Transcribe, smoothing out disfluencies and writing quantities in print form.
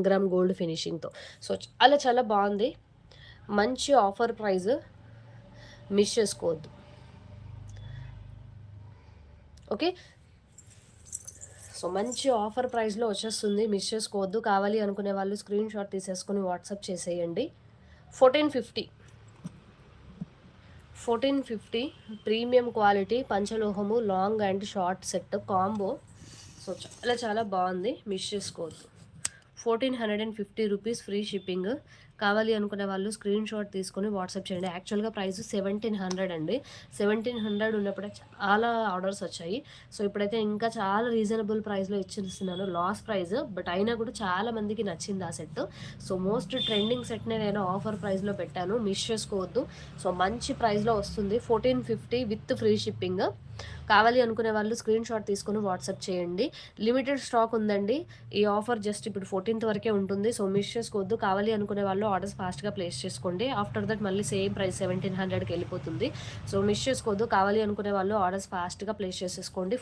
Gram gold ఫినిషింగ్‌తో. So, చాలా చాలా బావుంది. మంచి ఆఫర్ ప్రైస్. మిస్ చేసుకోవద్దు. ఓకే. సో, మంచి ఆఫర్ ప్రైస్‌లో వచ్చేస్తుంది. మిస్ చేసుకోవద్దు. కావాలి అనుకునే వాళ్ళు స్క్రీన్ షాట్ తీసేసుకొని వాట్సాప్ చేసేయండి. 1450 1450 ప్రీమియం క్వాలిటీ పంచలోహము long and short set combo. So, చాలా చాలా బావుంది. మిస్ చేసుకోవద్దు. 1450 రూపీస్ ఫ్రీ షిప్పింగ్. కావాలి అనుకునే వాళ్ళు స్క్రీన్ షాట్ తీసుకొని వాట్సాప్ చేయండి. యాక్చువల్‌గా ప్రైస్ 1700 అండి. 1700 ఉన్నప్పుడే చాలా ఆర్డర్స్ వచ్చాయి. సో, ఇప్పుడైతే ఇంకా చాలా రీజనబుల్ ప్రైస్‌లో ఇచ్చేస్తున్నాను. Loss price. బట్ అయినా కూడా చాలా మందికి నచ్చింది ఆ సెట్. సో, మోస్ట్ ట్రెండింగ్ సెట్‌నే నేను ఆఫర్ ప్రైస్‌లో పెట్టాను. మిస్ చేసుకోవద్దు. సో, మంచి ప్రైస్‌లో వస్తుంది. 1450 విత్ ఫ్రీ షిప్పింగ్. కావాలి అనుకునే వాళ్ళు స్క్రీన్ షాట్ తీసుకొని వాట్సాప్ చేయండి. లిమిటెడ్ స్టాక్ ఉందండి. ఈ ఆఫర్ జస్ట్ ఇప్పుడు 14థ్ వరకే ఉంటుంది. సో, మిస్ చేసుకోవద్దు. కావాలి అనుకునే వాళ్ళు ఆర్డర్స్ ఫాస్ట్‌గా ప్లేస్ చేసుకోండి. ఆఫ్టర్ దట్ మళ్ళీ సేమ్ ప్రైస్ 1700కి వెళ్ళిపోతుంది. సో, మిస్ చేసుకోవద్దు. కావాలి అనుకునే వాళ్ళు ఆర్డర్స్ ఫాస్ట్‌గా ప్లేస్ చేసేసుకోండి.